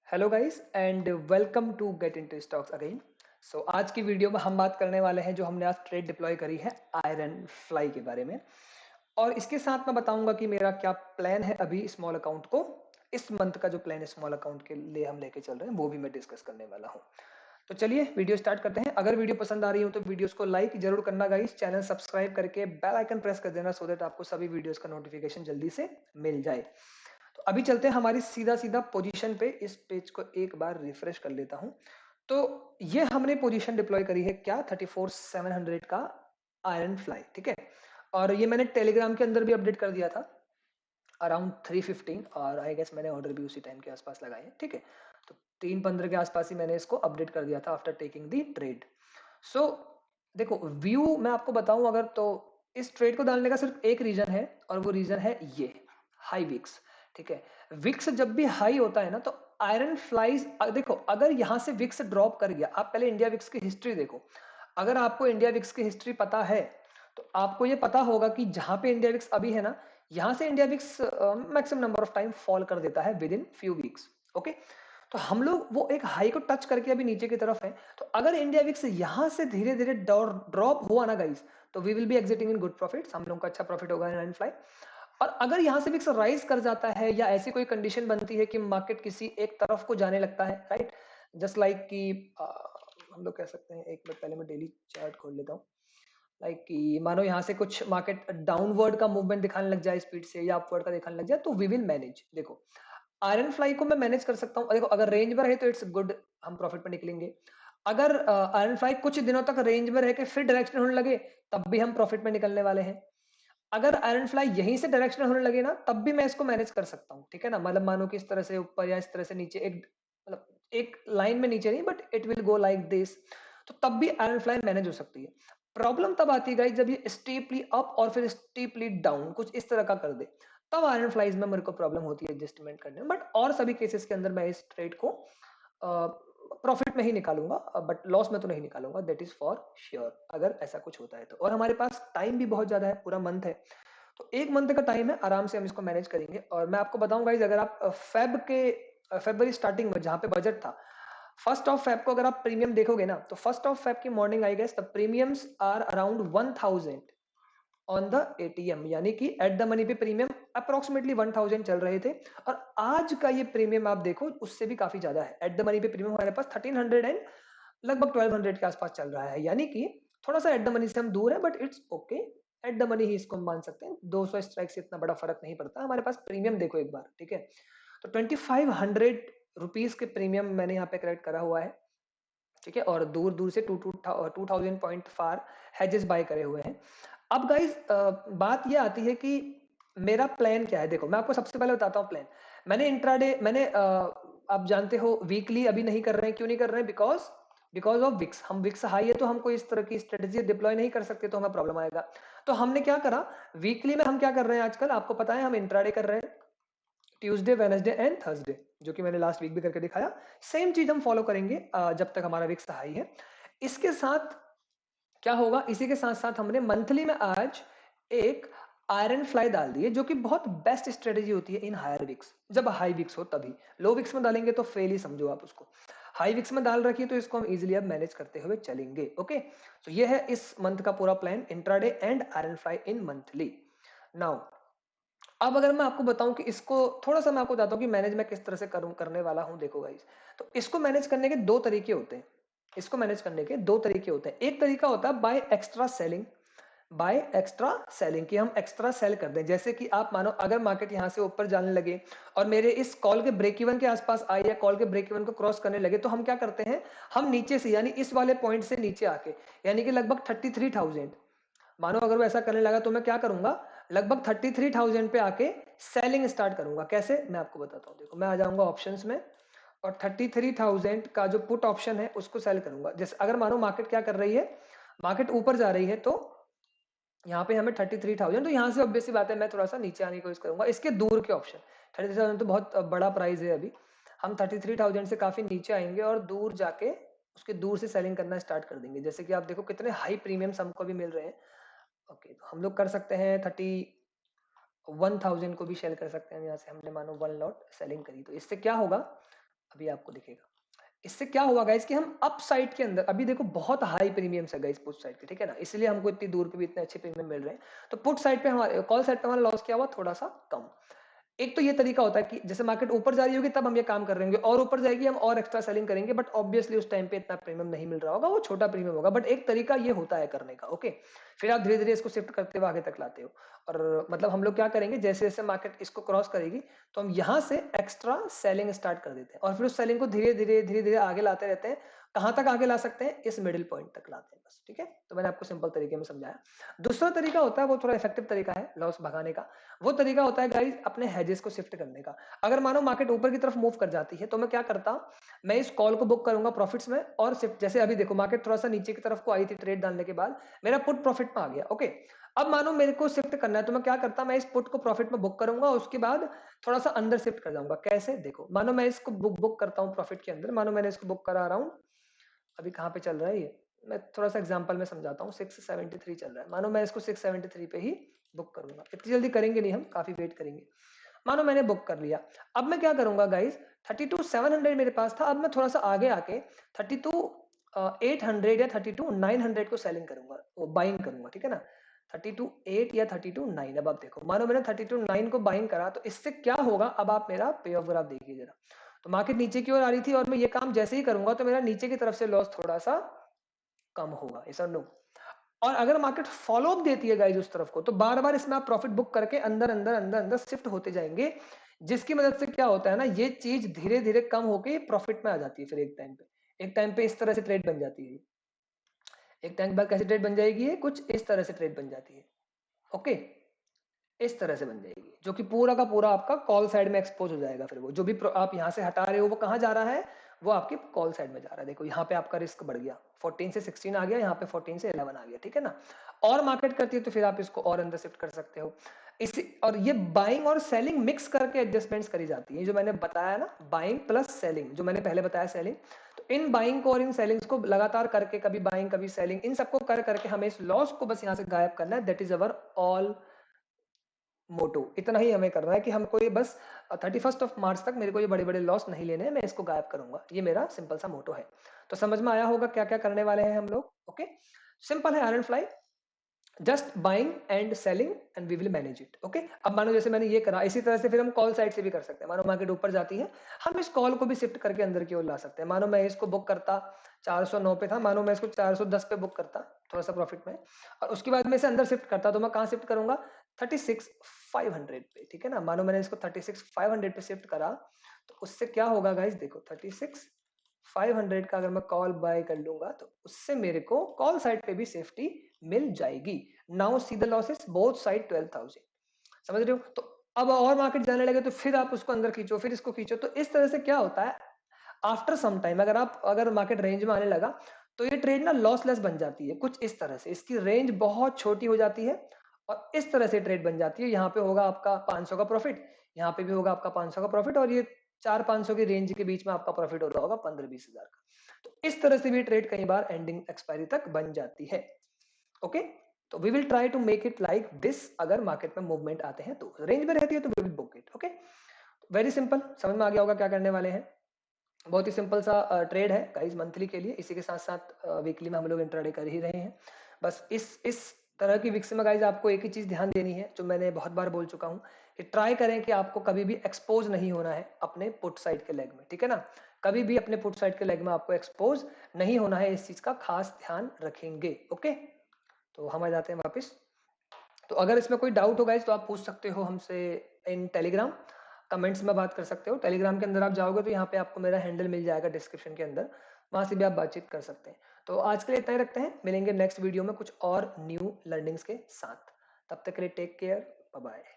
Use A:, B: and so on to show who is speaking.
A: Hello guys and welcome to get into stocks again. So आज की video में हम बात करने वाले हैं जो हमने आज ट्रेड डिप्लॉय करी है आयरन फ्लाई के बारे में। और इसके साथ मैं बताऊंगा कि मेरा क्या प्लान है अभी स्मॉल अकाउंट को, इस मंथ का जो प्लान है स्मॉल अकाउंट के लिए हम लेके चल रहे हैं वो भी मैं डिस्कस करने वाला हूँ। तो चलिए वीडियो स्टार्ट करते हैं। अगर वीडियो पसंद आ रही हो तो वीडियोस को लाइक जरूर करना गाइस, चैनल सब्सक्राइब करके बेल आइकन प्रेस कर देना सो दैट आपको सभी वीडियोस का नोटिफिकेशन जल्दी से मिल जाए। तो अभी चलते हैं हमारी सीधा सीधा पोजीशन पे। इस पेज को एक बार रिफ्रेश कर लेता हूं। तो ये हमने पोजीशन डिप्लॉय करी है क्या 34,700 का आयरन फ्लाई, ठीक है। और ये मैंने टेलीग्राम के अंदर भी अपडेट कर दिया था अराउंड 3:15, और आई गेस मैंने ऑर्डर भी उसी टाइम के आसपास लगाए हैं, ठीक है। तो 3:15 के आसपास ही मैंने इसको अपडेट कर दिया था आफ्टर टेकिंग दी ट्रेड। सो देखो व्यू मैं आपको बताऊं अगर, तो इस ट्रेड को डालने का सिर्फ एक रीजन है और वो रीजन है ये हाई विक्स, ठीक है। विक्स जब भी हाई होता है ना तो आयरन फ्लाइज, देखो अगर यहां से विक्स ड्रॉप कर गया, आप पहले इंडिया विक्स की हिस्ट्री देखो। अगर आपको इंडिया विक्स की हिस्ट्री पता है तो आपको ये पता होगा कि जहां पे इंडिया विक्स अभी है ना, यहां से India VIX maximum number of time fall कर देता है with in few weeks, okay. तो हम लोग वो एक हाई को टच करके अभी नीचे की तरफ है। तो अगर इंडिया विक्स यहां से धीरे धीरे ड्रॉप हुआ ना गाइस, तो we will be exiting in good profits, हम लोग का अच्छा प्रॉफिट होगा इन फ्लाई। और अगर यहां से विक्स राइज कर जाता है या ऐसी कोई कंडीशन बनती है कि मार्केट किसी एक तरफ को जाने लगता है, राइट, जस्ट लाइक कि हम लोग कह सकते हैं, एक मिनट पहले मैं डेली चार्ट खोल लेता हूँ। लाइक कि मानो यहाँ से कुछ मार्केट डाउनवर्ड का मूवमेंट दिखाने लग जाए स्पीड से या अपवर्ड का दिखाने लग जाए, तो वी विल मैनेज। देखो आयरन फ्लाई को मैं मैनेज कर सकता हूँ। देखो अगर रेंज में रहे तो इट्स गुड, हम प्रॉफिट पे निकलेंगे। अगर आयरन फ्लाई कुछ दिनों तक रेंज में रह के फिर डायरेक्शन होने लगे, तब भी हम प्रॉफिट में निकलने वाले हैं। अगर आयरन फ्लाई यहीं से डायरेक्शन होने लगे ना, तब भी मैं इसको मैनेज कर सकता हूँ, ठीक है ना। मतलब मानो कि इस तरह से ऊपर या इस तरह से नीचे, एक मतलब एक लाइन में नीचे नहीं, but it will go like this, तो तब भी आयरन फ्लाई मैनेज हो सकती है। प्रॉब्लम तब आती है गाइस जब ये स्टीपली अप और फिर स्टीपली डाउन कुछ इस तरह का कर दे, तब आयरन फ्लाइज में मेरे को प्रॉब्लम होती है एडजस्टमेंट करने में। बट और सभी केसेस के अंदर मैं इस ट्रेड को प्रॉफिट में ही निकालूंगा, बट लॉस में तो नहीं निकालूंगा, दैट इज फॉर श्योर अगर ऐसा कुछ होता है तो। और हमारे पास टाइम भी बहुत ज्यादा है, पूरा मंथ है, तो एक मंथ का टाइम है, आराम से हम इसको मैनेज करेंगे। और मैं आपको बताऊंगा अगर आप फेब्रुवरी स्टार्टिंग में जहां पे बजट था, फर्स्ट ऑफ फेब को अगर आप प्रीमियम देखोगे ना, तो फर्स्ट ऑफ फेब की morning I guess the premiums are around 1000 on the ATM, यानी कि एट द मनी पे प्रीमियम अप्रोक्सीमेटली 1000 चल रहे थे। और आज का ये प्रीमियम आप देखो उससे भी काफी ज्यादा है। एट द मनी पे प्रीमियम हमारे पास 1300 एंड लगभग 1200 के आसपास चल रहा है, यानी कि थोड़ा सा एट द मनी से हम दूर है, but it's okay. At the money ही इसको हम मान सकते हैं, 200 स्ट्राइक से इतना बड़ा फर्क नहीं पड़ता हमारे पास। प्रीमियम देखो एक बार, ठीक है। तो 2500 रुपीज के प्रीमियम मैंने यहाँ पे कलेक्ट करा हुआ है, ठीक है। और दूर दूर से 2000 पॉइंट फार हैजेस बाय करे हुए हैं। अब गाइज बात ये आती है कि मेरा प्लान क्या है। देखो मैं आपको सबसे पहले बताता हूँ प्लान। मैंने इंट्राडे मैंने आप जानते हो वीकली अभी नहीं कर रहे हैं। क्यों नहीं कर रहे हैं? Because of VIX. हम विक्स हाई है तो हम कोई इस तरह की स्ट्रेटेजी डिप्लॉय नहीं कर सकते, तो हमें प्रॉब्लम आएगा। तो हमने क्या करा, वीकली में हम क्या कर रहे हैं आजकल, आपको पता है हम इंट्राडे कर रहे हैं ट्यूसडे, वेडनेसडे एंड थर्सडे, जो कि मैंने लास्ट वीक भी करके दिखाया। सेम चीज हम फॉलो करेंगे जब तक हमारा विक्स हाई है। इसके साथ क्या होगा, इसी के साथ साथ हमने मंथली में आज एक आयरन फ्लाई डाल दी है, जो कि बहुत बेस्ट स्ट्रेटेजी होती है इन हायर विक्स। जब हाई विक्स हो तभी, लो विक्स में डालेंगे तो फेल ही समझो आप उसको। हाई विक्स में डाल रखिए तो इसको हम इजीली अब मैनेज करते हुए चलेंगे, ओके। तो ये है इस मंथ का पूरा plan, intraday and iron fly in monthly. Now अब अगर मैं आपको बताऊं कि इसको थोड़ा सा मैं आपको बताता हूं कि मैनेज मैं किस तरह से करूं करने वाला हूं। देखो गाइस, तो इसको मैनेज करने के दो तरीके होते हैं। इसको मैनेज करने के दो तरीके होते हैं। एक तरीका होता है by extra selling, by extra selling, कि हम एक्स्ट्रा सेल कर दें। जैसे कि आप मानो अगर मार्केट यहां से ऊपर जाने लगे और मेरे इस कॉल के ब्रेक इवन के आसपास आए या कॉल के ब्रेक इवन को क्रॉस करने लगे, तो हम क्या करते हैं, हम नीचे से यानी इस वाले पॉइंट से नीचे आके, यानी कि लगभग 33,000, मानो अगर वो ऐसा करने लगा तो मैं क्या करूंगा, लगभग 33,000 पे आके सेलिंग स्टार्ट करूंगा। कैसे, मैं आपको बताता हूँ। देखो मैं आ जाऊंगा ऑप्शंस में और 33,000 का जो पुट ऑप्शन है उसको सेल करूंगा। जैसे अगर मानो मार्केट क्या कर रही है, मार्केट ऊपर जा रही है, तो यहाँ पे हमें 33,000, तो यहाँ से ऑब्वियसली बात है मैं थोड़ा सा नीचे आने की कोशिश करूंगा। इसके दूर के ऑप्शन 33,000 तो बहुत बड़ा प्राइस है अभी, हम 33,000 से काफी नीचे आएंगे और दूर जाके उसके दूर से सेलिंग करना स्टार्ट कर देंगे। जैसे कि आप देखो कितने हाई प्रीमियम्स हमको भी मिल रहे हैं। ओके, तो हम लोग कर सकते हैं 31,000 को भी सेल कर सकते हैं। यहाँ से हमने मानो वन लॉट सेलिंग करी, तो इससे क्या होगा, अभी आपको दिखेगा। इससे क्या हुआ गाइस कि हम अप साइड के अंदर, अभी देखो बहुत हाई प्रीमियम्स है गाइस पुट साइड के, ठीक है ना, इसलिए हमको इतनी दूर पे भी इतने अच्छे प्रीमियम मिल रहे हैं। तो पुट साइड पे हमारे, कॉल साइड पे हमारा लॉस क्या हुआ, थोड़ा सा कम। एक तो ये तरीका होता है कि जैसे मार्केट ऊपर जा रही होगी तब हम ये काम कर रहे होंगे, और ऊपर जाएगी हम और एक्स्ट्रा सेलिंग करेंगे, बट ऑब्वियसली उस टाइम पे इतना प्रीमियम नहीं मिल रहा होगा, वो छोटा प्रीमियम होगा, बट एक तरीका ये होता है करने का। ओके, फिर आप धीरे धीरे इसको शिफ्ट करते हुए आगे तक लाते हो। और मतलब हम लोग क्या करेंगे, जैसे जैसे मार्केट इसको क्रॉस करेगी तो हम यहाँ से एक्स्ट्रा सेलिंग स्टार्ट कर देते हैं, और फिर उस सेलिंग को धीरे धीरे धीरे धीरे आगे लाते रहते हैं। कहाँ तक आगे ला सकते हैं, इस मिडिल पॉइंट तक लाते हैं बस, ठीक है। तो मैंने आपको सिंपल तरीके में समझाया। दूसरा तरीका होता है, वो थोड़ा इफेक्टिव तरीका है लॉस भगाने का। वो तरीका होता है गाइस अपने हेजेस को शिफ्ट करने का। अगर मानो मार्केट ऊपर की तरफ मूव कर जाती है तो मैं क्या करता, मैं इस कॉल को बुक करूंगा प्रॉफिट्स में, और शिफ्ट, जैसे अभी देखो मार्केट थोड़ा सा नीचे की तरफ को आई थी ट्रेड डालने के बाद, मेरा पुट प्रॉफिट में आ गया। ओके, अब मानो मेरे को शिफ्ट करना है तो मैं क्या करता, मैं इस पुट को प्रॉफिट में बुक करूंगा, उसके बाद थोड़ा सा अंदर शिफ्ट कर जाऊंगा। कैसे, देखो मानो मैं इसको बुक करता हूँ प्रॉफिट के अंदर, मानो मैंने इसको बुक करा रहा हूँ, अभी कहाँ पे चल रहा है ये, मैं थोड़ा सा एग्जांपल में समझाता हूँ। 673 चल रहा है, मानो मैं इसको 673 पे ही बुक करूंगा। इतनी जल्दी करेंगे नहीं, हम काफी वेट करेंगे। मानो मैंने बुक कर लिया, अब मैं क्या करूंगा गाइस, 32,700 मेरे पास था, अब मैं थोड़ा सा आगे आके 32,800 या 32,900 को सेलिंग करूंगा, वो बाइंग करूंगा, ठीक है ना। 32,800 या 32,900, अब आप देखो मानो मैंने 32,900 को बाइंग करा, तो इससे क्या होगा, अब आप मेरा पे ऑफ ग्राफ देखिए जरा। तो मार्केट नीचे की ओर आ रही थी, और मैं ये काम जैसे ही करूंगा तो मेरा नीचे की तरफ से लॉस थोड़ा सा कम होगा, ऐसा नो। और अगर मार्केट फॉलो अप देती है गाइस उस तरफ को, तो बार बार इसमें आप प्रॉफिट बुक करके अंदर अंदर अंदर अंदर शिफ्ट होते जाएंगे, जिसकी मदद से क्या होता है ना, ये चीज धीरे धीरे कम होके प्रॉफिट में आ जाती है। फिर एक टाइम पे इस तरह से ट्रेड बन जाती है, एक टाइम बाद कैसे ट्रेड बन जाएगी, ये कुछ इस तरह से ट्रेड बन जाती है। ओके, इस तरह से बन जाएगी, जो कि पूरा का पूरा आपका कॉल साइड में एक्सपोज हो जाएगा। फिर वो जो भी आप यहाँ से हटा रहे हो वो कहाँ जा रहा है, वो आपके कॉल साइड में जा रहा है। देखो यहाँ पे आपका रिस्क बढ़ गया, 14 से 16 आ गया, यहाँ पे 14 से 11 आ गया, ठीक है ना। और मार्केट करती है तो फिर आप इसको और अंदर शिफ्ट कर सकते हो। इसी, और ये बाइंग और सेलिंग मिक्स करके एडजस्टमेंट्स करी जाती है, जो मैंने बताया ना, बाइंग प्लस सेलिंग, जो मैंने पहले बताया सेलिंग। तो इन बाइंग को और इन सेलिंग्स को लगातार करके, कभी बाइंग कभी सेलिंग, इन सबको कर करके हमें इस लॉस को बस यहाँ से गायब करना है। दैट इज अवर ऑल मोटो। इतना ही हमें करना है कि हमको ये बस 31 मार्च तक मेरे को ये बड़े बड़े लॉस नहीं लेने हैं, मैं इसको गायब करूंगा। ये मेरा सिंपल सा मोटो है। तो समझ में आया होगा क्या क्या करने वाले हैं हम लोग। ओके, सिंपल है iron fly, just buying and selling and we will manage it. Okay, अब मानो जैसे मैंने ये करा, इसी तरह से फिर हम कॉल साइड से भी कर सकते हैं। मानो मार्केट ऊपर जाती है, हम इस कॉल को भी शिफ्ट करके अंदर की ओर ला सकते हैं। मानो मैं इसको बुक करता 409 पे था, मानो मैं इसको 410 पे बुक करता थोड़ा सा प्रॉफिट में, और उसके बाद मैं इसे अंदर शिफ्ट करता, तो मैं कहाँ शिफ्ट करूंगा, 36,500 पे, ठीक है ना। मानो मैंने इसको 36,500 पे शिफ्ट करा, तो उससे क्या होगा गाइस, देखो 36,500 का अगर मैं कॉल बाय कर लूंगा तो उससे मेरे को कॉल साइड पे भी सेफ्टी मिल जाएगी। Now see the losses both side 12,000, समझ रहे हो। तो अब और मार्केट जाने लगे तो फिर आप उसको अंदर खींचो, फिर इसको खींचो, तो इस तरह से क्या होता है, आफ्टर सम टाइम अगर मार्केट रेंज में आने लगा तो ये ट्रेड ना लॉसलेस बन जाती है, कुछ इस तरह से इसकी रेंज बहुत छोटी हो जाती है, और इस तरह से ट्रेड बन जाती है। यहाँ पे होगा आपका 500 का प्रॉफिट, यहाँ पे भी होगा आपका 500 का प्रॉफिट, और ये 400-500 की रेंज के बीच में आपका प्रॉफिट हो रहा होगा 15-20 हजार का। तो इस तरह से भी ट्रेड कई बार एंडिंग एक्सपायरी तक बन जाती है। ओके, तो we will try to make it like this. अगर मार्केट में मूवमेंट आते हैं तो रेंज में रहती है तो we will book it. Okay, very simple, समझ में आ गया होगा क्या करने वाले हैं। बहुत ही सिंपल सा ट्रेड है गाइस मंथली के लिए, इसी के साथ साथ वीकली में हम लोग इंट्राडे कर ही रहे हैं। बस इस तरह की विक्स में गाइस आपको एक ही चीज ध्यान देनी है, जो मैंने बहुत बार बोल चुका हूँ, कि ट्राई करें कि आपको कभी भी एक्सपोज नहीं होना है अपने पुट साइड के लेग में, ठीक है ना। कभी भी अपने पुट साइड के लेग में आपको एक्सपोज नहीं होना है, इस चीज का खास ध्यान रखेंगे। ओके, तो हम आ जाते हैं वापस। तो अगर इसमें कोई डाउट हो गाइस तो आप पूछ सकते हो हमसे इन टेलीग्राम, कमेंट्स में बात कर सकते हो। टेलीग्राम के अंदर आप जाओगे तो यहाँ पे आपको मेरा हैंडल मिल जाएगा डिस्क्रिप्शन के अंदर, वहां से भी आप बातचीत कर सकते हैं। तो आज के लिए इतना ही रखते हैं, मिलेंगे नेक्स्ट वीडियो में कुछ और न्यू लर्निंग्स के साथ। तब तक के लिए टेक केयर, बाय बाय।